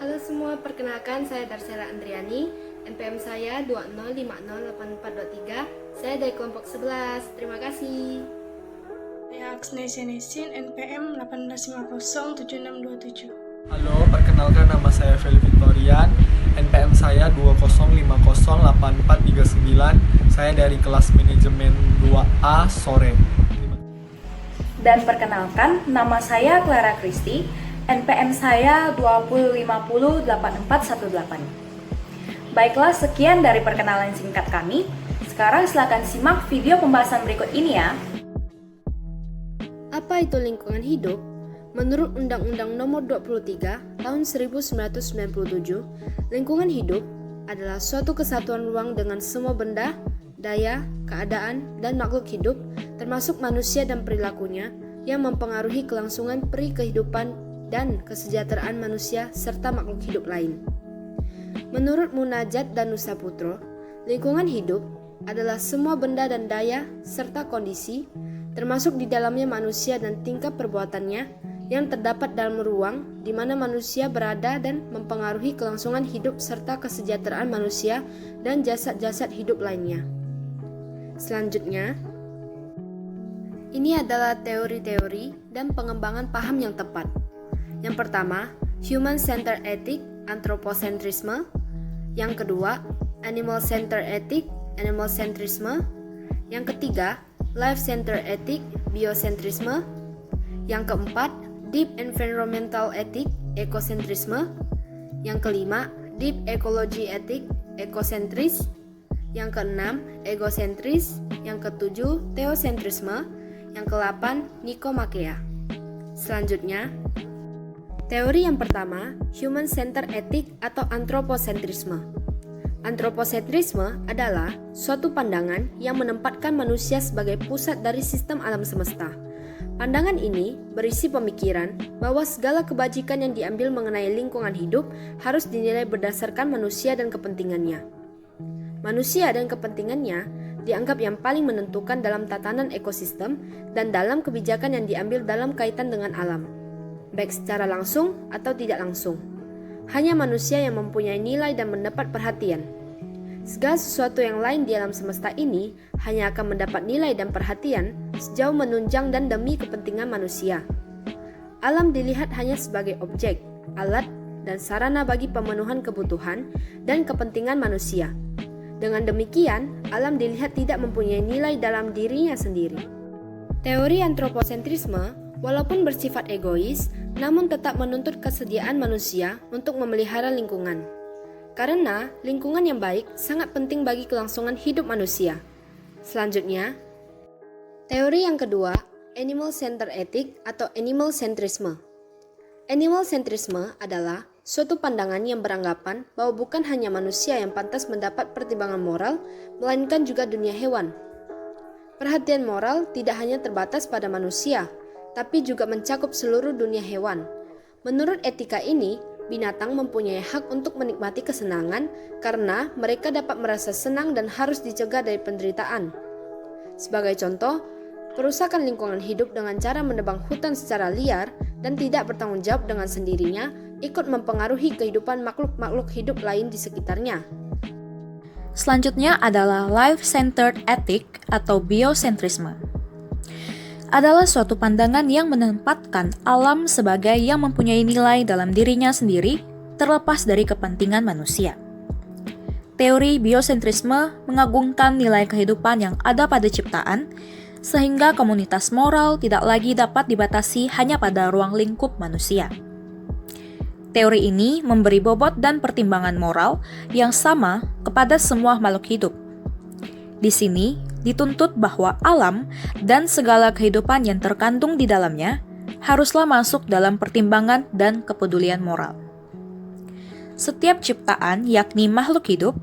Halo semua, perkenalkan saya Darsela Andriani, NPM saya 20508423, saya dari kelompok 11, terima kasih. Saya Aksnesia Nesin, NPM 18507627. Halo, perkenalkan nama saya Feli Victorian, NPM saya 20508439, saya dari kelas manajemen 2A sore. Dan perkenalkan, nama saya Clara Christy, NPM saya 20508418. Baiklah, sekian dari perkenalan singkat kami. Sekarang silakan simak video pembahasan berikut ini ya. Apa itu lingkungan hidup? Menurut Undang-Undang Nomor 23 Tahun 1997, lingkungan hidup adalah suatu kesatuan ruang dengan semua benda, daya, keadaan, dan makhluk hidup, termasuk manusia dan perilakunya, yang mempengaruhi kelangsungan peri kehidupan dan kesejahteraan manusia serta makhluk hidup lain. Menurut Munajat dan Nusa Putro, lingkungan hidup adalah semua benda dan daya serta kondisi, termasuk di dalamnya manusia dan tingkah perbuatannya, yang terdapat dalam ruang di mana manusia berada dan mempengaruhi kelangsungan hidup serta kesejahteraan manusia dan jasad-jasad hidup lainnya. Selanjutnya, ini adalah teori-teori dan pengembangan paham yang tepat. Yang pertama, human-centered ethic, anthropocentrisme. Yang kedua, animal-centered ethic, animal-centrisme. Yang ketiga, life-centered ethic, biocentrisme. Yang keempat, deep environmental ethic, ekosentrisme. Yang kelima, deep ecology ethic, ekosentris. Yang keenam, egosentris. Yang ketujuh, teosentrisme. Yang kedelapan, nikomakea. Selanjutnya, teori yang pertama, human-centered ethic atau anthropocentrisme. Anthropocentrisme adalah suatu pandangan yang menempatkan manusia sebagai pusat dari sistem alam semesta. Pandangan ini berisi pemikiran bahwa segala kebajikan yang diambil mengenai lingkungan hidup harus dinilai berdasarkan manusia dan kepentingannya. Manusia dan kepentingannya dianggap yang paling menentukan dalam tatanan ekosistem dan dalam kebijakan yang diambil dalam kaitan dengan alam, baik secara langsung atau tidak langsung. Hanya manusia yang mempunyai nilai dan mendapat perhatian. Segala sesuatu yang lain di alam semesta ini hanya akan mendapat nilai dan perhatian sejauh menunjang dan demi kepentingan manusia. Alam dilihat hanya sebagai objek, alat, dan sarana bagi pemenuhan kebutuhan dan kepentingan manusia. Dengan demikian, alam dilihat tidak mempunyai nilai dalam dirinya sendiri. Teori antropocentrisme walaupun bersifat egois, namun tetap menuntut kesediaan manusia untuk memelihara lingkungan. Karena lingkungan yang baik sangat penting bagi kelangsungan hidup manusia. Selanjutnya, teori yang kedua, animal-centered ethic atau animal-centrisme. Animal-centrisme adalah suatu pandangan yang beranggapan bahwa bukan hanya manusia yang pantas mendapat pertimbangan moral, melainkan juga dunia hewan. Perhatian moral tidak hanya terbatas pada manusia, tapi juga mencakup seluruh dunia hewan. Menurut etika ini, binatang mempunyai hak untuk menikmati kesenangan karena mereka dapat merasa senang dan harus dicegah dari penderitaan. Sebagai contoh, perusakan lingkungan hidup dengan cara menebang hutan secara liar dan tidak bertanggung jawab dengan sendirinya ikut mempengaruhi kehidupan makhluk-makhluk hidup lain di sekitarnya. Selanjutnya adalah life-centered ethic atau biocentrisme. Adalah suatu pandangan yang menempatkan alam sebagai yang mempunyai nilai dalam dirinya sendiri, terlepas dari kepentingan manusia. Teori biocentrisme mengagungkan nilai kehidupan yang ada pada ciptaan, sehingga komunitas moral tidak lagi dapat dibatasi hanya pada ruang lingkup manusia. Teori ini memberi bobot dan pertimbangan moral yang sama kepada semua makhluk hidup. Di sini, dituntut bahwa alam dan segala kehidupan yang terkandung di dalamnya haruslah masuk dalam pertimbangan dan kepedulian moral. Setiap ciptaan, yakni makhluk hidup,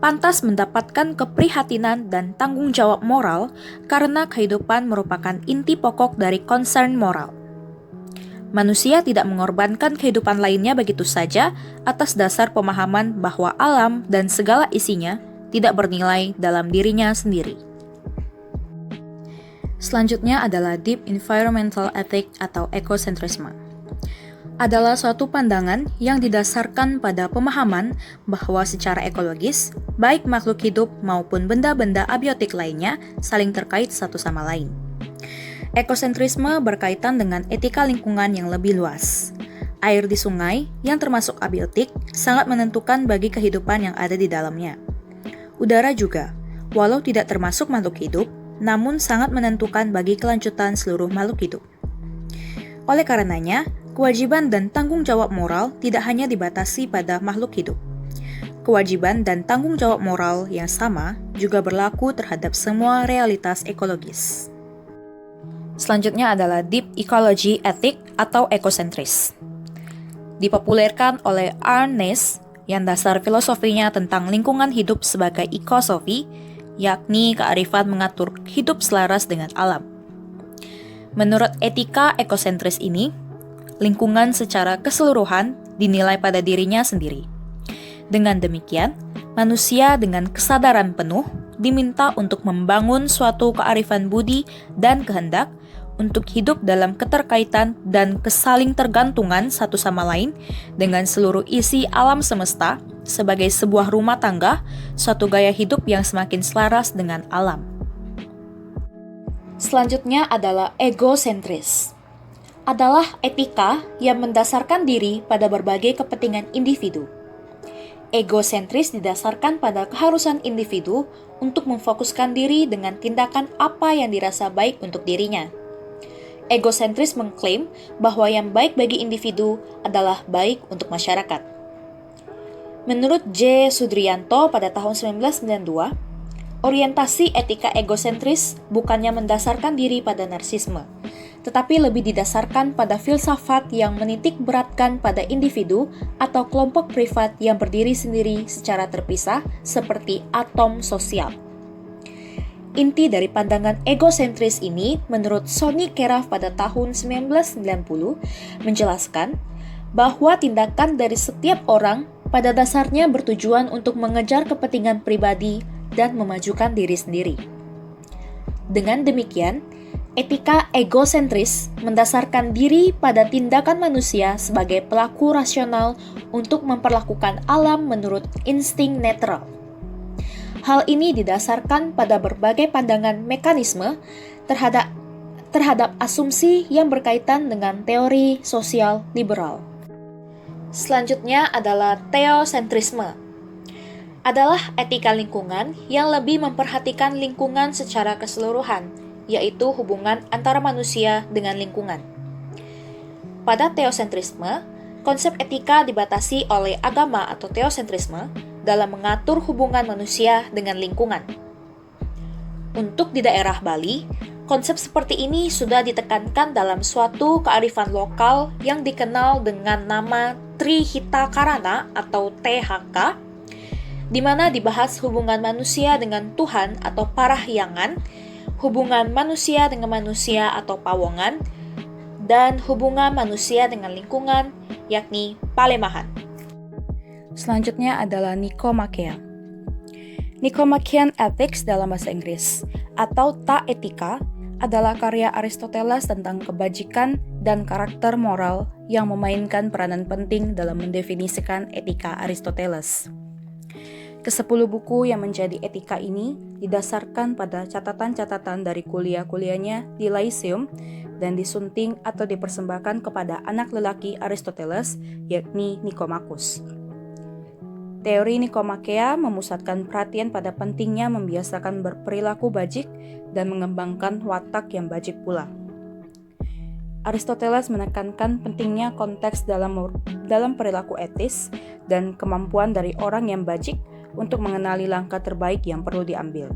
pantas mendapatkan keprihatinan dan tanggung jawab moral karena kehidupan merupakan inti pokok dari concern moral. Manusia tidak mengorbankan kehidupan lainnya begitu saja atas dasar pemahaman bahwa alam dan segala isinya tidak bernilai dalam dirinya sendiri. Selanjutnya adalah Deep Environmental Ethic atau ekosentrisme. Adalah suatu pandangan yang didasarkan pada pemahaman bahwa secara ekologis, baik makhluk hidup maupun benda-benda abiotik lainnya saling terkait satu sama lain. Ekosentrisme berkaitan dengan etika lingkungan yang lebih luas. Air di sungai, yang termasuk abiotik, sangat menentukan bagi kehidupan yang ada di dalamnya. Udara juga, walau tidak termasuk makhluk hidup, namun sangat menentukan bagi kelanjutan seluruh makhluk hidup. Oleh karenanya, kewajiban dan tanggung jawab moral tidak hanya dibatasi pada makhluk hidup. Kewajiban dan tanggung jawab moral yang sama juga berlaku terhadap semua realitas ekologis. Selanjutnya adalah Deep Ecology Ethic atau ekosentris. Dipopulerkan oleh Ernest yang dasar filosofinya tentang lingkungan hidup sebagai ekosofi, yakni kearifan mengatur hidup selaras dengan alam. Menurut etika ekosentris ini, lingkungan secara keseluruhan dinilai pada dirinya sendiri. Dengan demikian, manusia dengan kesadaran penuh diminta untuk membangun suatu kearifan budi dan kehendak untuk hidup dalam keterkaitan dan kesaling tergantungan satu sama lain dengan seluruh isi alam semesta sebagai sebuah rumah tangga, suatu gaya hidup yang semakin selaras dengan alam. Selanjutnya adalah egosentris. Adalah etika yang mendasarkan diri pada berbagai kepentingan individu. Egosentris didasarkan pada keharusan individu untuk memfokuskan diri dengan tindakan apa yang dirasa baik untuk dirinya. Egosentris mengklaim bahwa yang baik bagi individu adalah baik untuk masyarakat. Menurut J. Sudrianto pada tahun 1992, orientasi etika egosentris bukannya mendasarkan diri pada narsisme, tetapi lebih didasarkan pada filsafat yang menitik beratkan pada individu atau kelompok privat yang berdiri sendiri secara terpisah seperti atom sosial. Inti dari pandangan egosentris ini menurut Sonny Keraf pada tahun 1990 menjelaskan bahwa tindakan dari setiap orang pada dasarnya bertujuan untuk mengejar kepentingan pribadi dan memajukan diri sendiri. Dengan demikian, etika egosentris mendasarkan diri pada tindakan manusia sebagai pelaku rasional untuk memperlakukan alam menurut insting netral. Hal ini didasarkan pada berbagai pandangan mekanisme terhadap asumsi yang berkaitan dengan teori sosial liberal. Selanjutnya adalah teosentrisme. Adalah etika lingkungan yang lebih memperhatikan lingkungan secara keseluruhan, yaitu hubungan antara manusia dengan lingkungan. Pada teosentrisme, konsep etika dibatasi oleh agama atau teosentrisme dalam mengatur hubungan manusia dengan lingkungan. Untuk di daerah Bali, konsep seperti ini sudah ditekankan dalam suatu kearifan lokal yang dikenal dengan nama Trihita Karana atau THK, di mana dibahas hubungan manusia dengan Tuhan atau Parahyangan, hubungan manusia dengan manusia atau Pawongan, dan hubungan manusia dengan lingkungan, yakni Palemahan. Selanjutnya adalah Nicomachean. Nicomachean Ethics dalam bahasa Inggris, atau Ta Etika, adalah karya Aristoteles tentang kebajikan dan karakter moral yang memainkan peranan penting dalam mendefinisikan etika Aristoteles. Ke-10 buku yang menjadi etika ini didasarkan pada catatan-catatan dari kuliah-kuliahnya di Lyceum dan disunting atau dipersembahkan kepada anak lelaki Aristoteles, yakni Nicomacheus. Teori Nicomachean memusatkan perhatian pada pentingnya membiasakan berperilaku bajik dan mengembangkan watak yang bajik pula. Aristoteles menekankan pentingnya konteks dalam perilaku etis dan kemampuan dari orang yang bajik untuk mengenali langkah terbaik yang perlu diambil.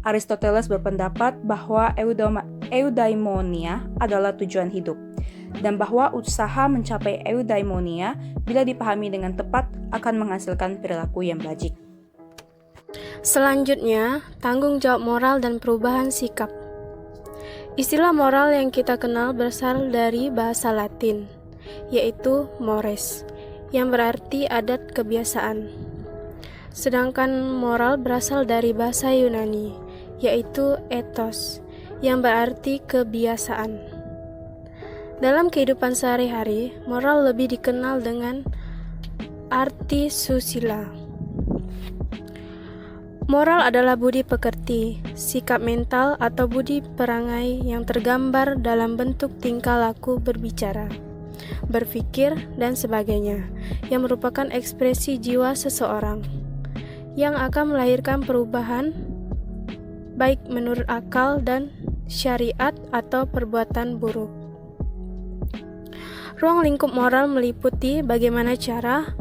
Aristoteles berpendapat bahwa eudaimonia adalah tujuan hidup, dan bahwa usaha mencapai eudaimonia bila dipahami dengan tepat akan menghasilkan perilaku yang bajik. Selanjutnya, tanggung jawab moral dan perubahan sikap. Istilah moral yang kita kenal berasal dari bahasa Latin, yaitu mores, yang berarti adat kebiasaan. Sedangkan moral berasal dari bahasa Yunani, yaitu ethos, yang berarti kebiasaan. Dalam kehidupan sehari-hari, moral lebih dikenal dengan arti susila. Moral adalah budi pekerti, sikap mental atau budi perangai yang tergambar dalam bentuk tingkah laku berbicara, berpikir, dan sebagainya, yang merupakan ekspresi jiwa seseorang, yang akan melahirkan perubahan, baik menurut akal dan syariat atau perbuatan buruk. Ruang lingkup moral meliputi bagaimana cara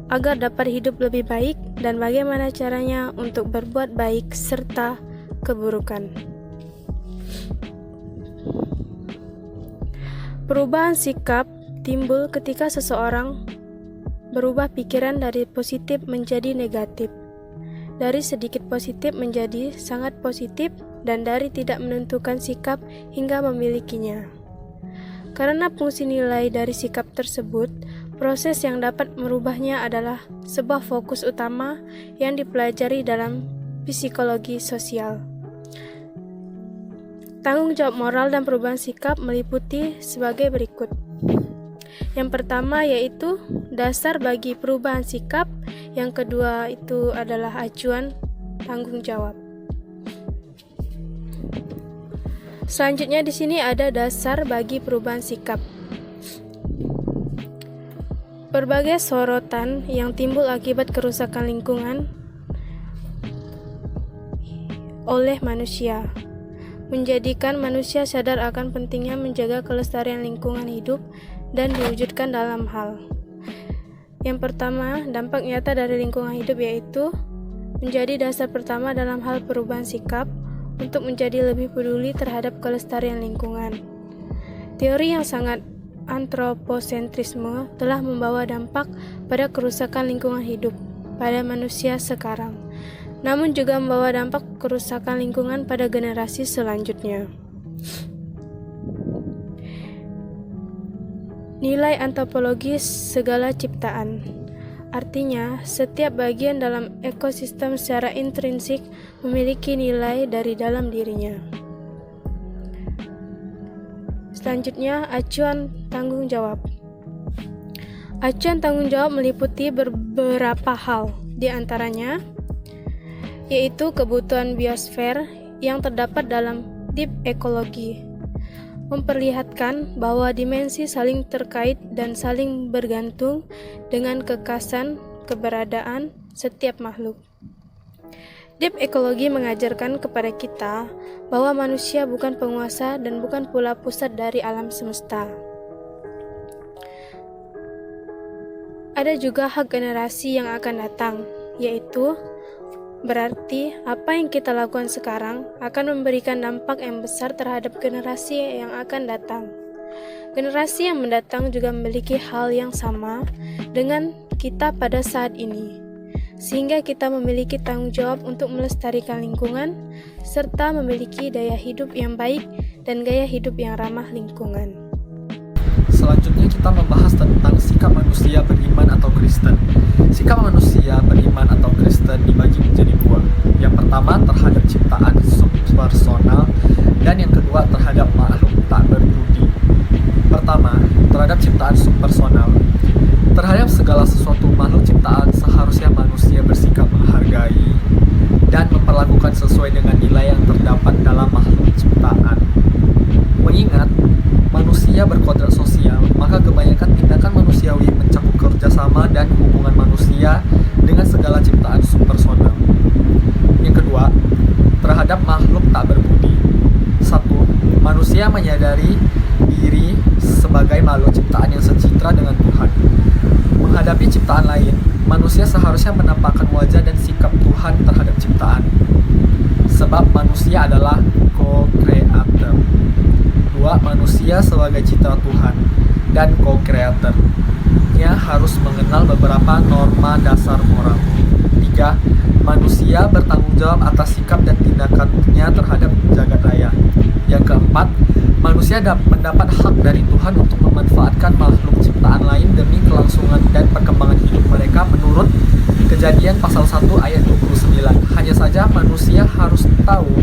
agar dapat hidup lebih baik dan bagaimana caranya untuk berbuat baik serta keburukan. Perubahan sikap timbul ketika seseorang berubah pikiran dari positif menjadi negatif, dari sedikit positif menjadi sangat positif, dan dari tidak menentukan sikap hingga memilikinya. Karena fungsi nilai dari sikap tersebut, proses yang dapat merubahnya adalah sebuah fokus utama yang dipelajari dalam psikologi sosial. Tanggung jawab moral dan perubahan sikap meliputi sebagai berikut. Yang pertama yaitu dasar bagi perubahan sikap, yang kedua itu adalah acuan tanggung jawab. Selanjutnya di sini ada dasar bagi perubahan sikap. Berbagai sorotan yang timbul akibat kerusakan lingkungan oleh manusia menjadikan manusia sadar akan pentingnya menjaga kelestarian lingkungan hidup dan diwujudkan dalam hal. Yang pertama, dampak nyata dari lingkungan hidup yaitu menjadi dasar pertama dalam hal perubahan sikap untuk menjadi lebih peduli terhadap kelestarian lingkungan. Teori yang sangat antroposentrisme telah membawa dampak pada kerusakan lingkungan hidup pada manusia sekarang, namun juga membawa dampak kerusakan lingkungan pada generasi selanjutnya. Nilai antropologis segala ciptaan, artinya setiap bagian dalam ekosistem secara intrinsik memiliki nilai dari dalam dirinya. Selanjutnya, acuan tanggung jawab. Acuan tanggung jawab meliputi beberapa hal, di antaranya yaitu kebutuhan biosfer yang terdapat dalam deep ekologi, memperlihatkan bahwa dimensi saling terkait dan saling bergantung dengan kekasan keberadaan setiap makhluk. Deep ekologi mengajarkan kepada kita bahwa manusia bukan penguasa dan bukan pula pusat dari alam semesta. Ada juga hak generasi yang akan datang, yaitu berarti apa yang kita lakukan sekarang akan memberikan dampak yang besar terhadap generasi yang akan datang. Generasi yang mendatang juga memiliki hal yang sama dengan kita pada saat ini, sehingga kita memiliki tanggung jawab untuk melestarikan lingkungan serta memiliki daya hidup yang baik dan gaya hidup yang ramah lingkungan. Selanjutnya kita membahas tentang sikap manusia beriman atau Kristen. Sikap manusia beriman atau Kristen dibagi menjadi dua. Yang pertama terhadap ciptaan subpersonal dan yang kedua terhadap makhluk tak berbudi. Pertama, terhadap ciptaan subpersonal. Terhadap segala sesuatu makhluk ciptaan seharusnya manusia bersikap menghargai dan memperlakukan sesuai dengan nilai yang terdapat dalam makhluk ciptaan. Mengingat manusia berkodrat sosial, maka kebanyakan tindakan manusiawi mencakup kerjasama dan hubungan manusia dengan segala ciptaan subpersonal. Yang kedua, terhadap makhluk tak berbudi. 1. Manusia menyadari diri sebagai makhluk ciptaan yang secitra dengan Tuhan. Menghadapi ciptaan lain, manusia seharusnya menampakkan wajah dan sikap Tuhan terhadap ciptaan, sebab manusia adalah co-creator. 2. Manusia sebagai citra Tuhan dan co-creator-nya harus mengenal beberapa norma dasar moral. 3. Manusia bertanggung jawab atas sikap dan tindakannya terhadap jagat raya. Yang keempat, manusia mendapat hak dari Tuhan untuk memanfaatkan makhluk ciptaan lain demi kelangsungan dan perkembangan hidup mereka menurut Kejadian pasal 1 ayat 29. Hanya saja manusia harus tahu